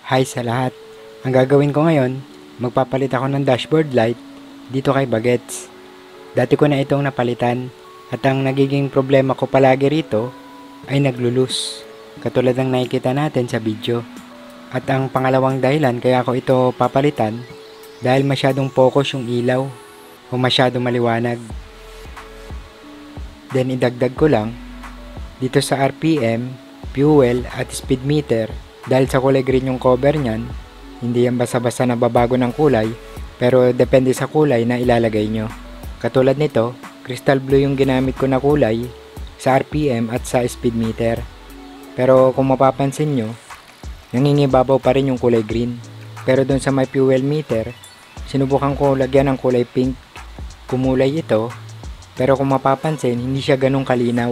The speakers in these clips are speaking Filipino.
Hi sa lahat. Ang gagawin ko ngayon, magpapalit ako ng dashboard light dito kay Bagets. Dati ko na itong napalitan at ang nagiging problema ko palagi rito ay naglulus. Katulad ng nakikita natin sa video. At ang pangalawang dahilan kaya ko ito papalitan dahil masyadong focus yung ilaw o masyadong maliwanag. Then idagdag ko lang dito sa RPM, fuel at speed meter. Dahil sa kulay green yung cover niyan, hindi yan basta-basta nababago ng kulay, pero depende sa kulay na ilalagay nyo. Katulad nito, crystal blue yung ginamit ko na kulay sa RPM at sa speed meter. Pero kung mapapansin nyo, nangingibabaw pa rin yung kulay green. Pero dun sa may fuel meter, sinubukan ko lagyan ng kulay pink. Kumulay ito, pero kung mapapansin, hindi siya ganun kalinaw.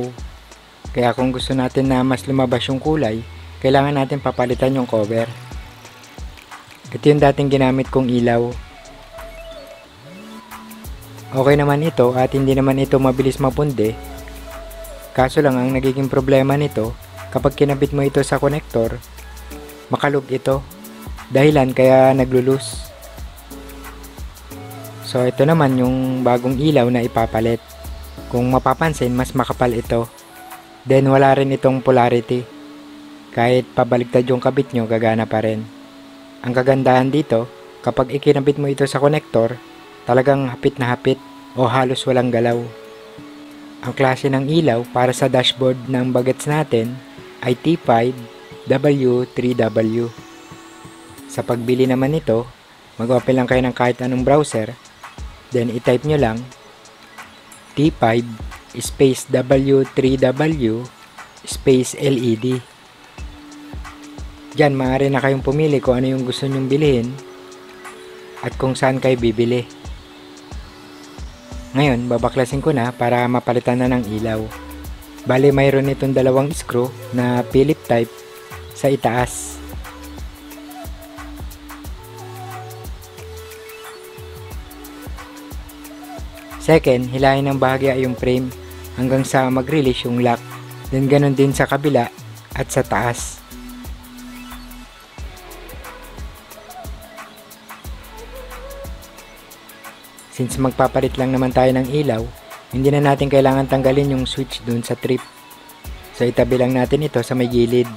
Kaya kung gusto natin na mas lumabas yung kulay, kailangan natin papalitan yung cover. Ito yung dating ginamit kong ilaw. Okay naman ito at hindi naman ito mabilis mapundi. Kaso lang ang nagiging problema nito, kapag kinabit mo ito sa konektor, makalog ito. Dahilan kaya naglulus. So ito naman yung bagong ilaw na ipapalit. Kung mapapansin, mas makapal ito. Then wala rin itong polarity. Kahit pabaliktad yung kabit nyo, gagana pa rin. Ang kagandahan dito, kapag ikinabit mo ito sa konektor, talagang hapit na hapit o halos walang galaw. Ang klase ng ilaw para sa dashboard ng Bagets natin ay T5W3W. Sa pagbili naman nito, mag-open lang kayo ng kahit anong browser, then i-type nyo lang T5 space W3W space LED. Diyan, maaari na kayong pumili kung ano yung gusto nyong bilhin at kung saan kayo bibili. Ngayon, babaklasin ko na para mapalitan na ng ilaw. Bale, mayroon itong dalawang screw na Phillips type sa itaas. Second, hilahin ng bahagya yung frame hanggang sa mag-release yung lock. Then, ganun din sa kabila at sa taas. Since magpapalit lang naman tayo ng ilaw, hindi na natin kailangan tanggalin yung switch dun sa trip. So itabi lang natin ito sa may gilid.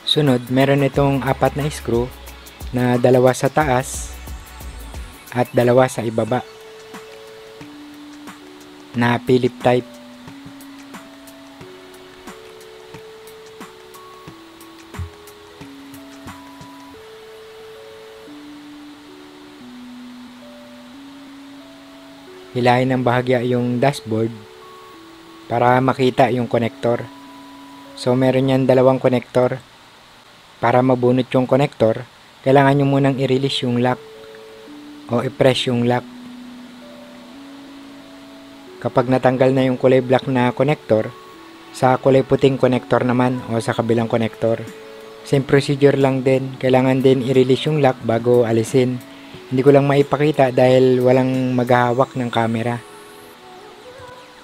Sunod, meron itong 4 na screw na 2 sa taas at 2 sa ibaba na Phillips type. Hilahin ng bahagya yung dashboard para makita yung konektor. So meron yan 2 konektor. Para mabunot yung konektor, kailangan nyo munang i-release yung lock o i-press yung lock. Kapag natanggal na yung kulay black na konektor, sa kulay puting konektor naman o sa kabilang konektor. Same procedure lang din, kailangan din i-release yung lock bago alisin. Hindi ko lang maipakita dahil walang maghahawak ng camera.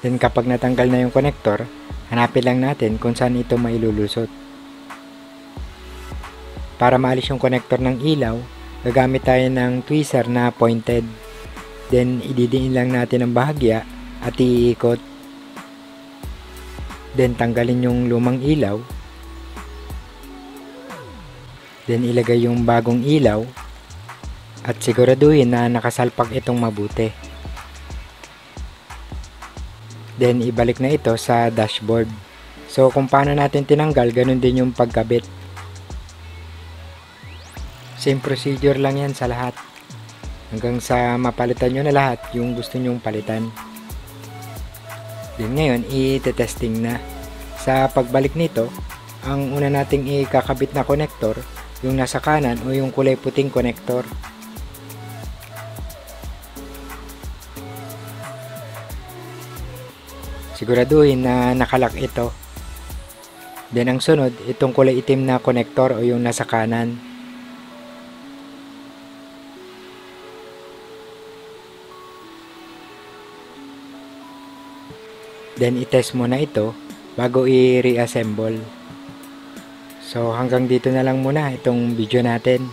Then kapag natanggal na yung konektor, hanapin lang natin kung saan ito mailulusot. Para maalis yung konektor ng ilaw, gagamit tayo ng tweezer na pointed. Then ididiin lang natin ang bahagya at iikot. Then tanggalin yung lumang ilaw. Then ilagay yung bagong ilaw. At siguraduhin na nakasalpak itong mabuti. Then ibalik na ito sa dashboard. So kung paano natin tinanggal, ganun din yung pagkabit. Same procedure lang yan sa lahat. Hanggang sa mapalitan nyo na lahat yung gusto nyong palitan. Then ngayon, i-testing na. Sa pagbalik nito, ang una nating ikakabit na konektor, yung nasa kanan o yung kulay puting konektor. Siguraduhin na nakalock ito. Then ang sunod, itong kulay itim na konektor o yung nasa kanan. Then i-test mo na ito bago i-reassemble. So hanggang dito na lang muna itong video natin.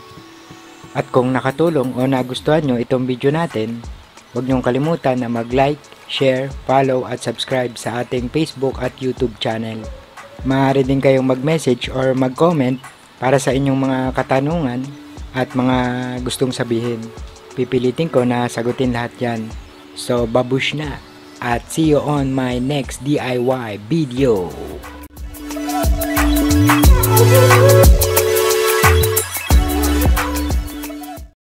At kung nakatulong o nagustuhan nyo itong video natin, huwag nyong kalimutan na mag-like, share, follow at subscribe sa ating Facebook at YouTube channel. Maaari din kayong mag-message or mag-comment para sa inyong mga katanungan at mga gustong sabihin. Pipilitin ko na sagutin lahat yan. So babush na at see you on my next DIY video.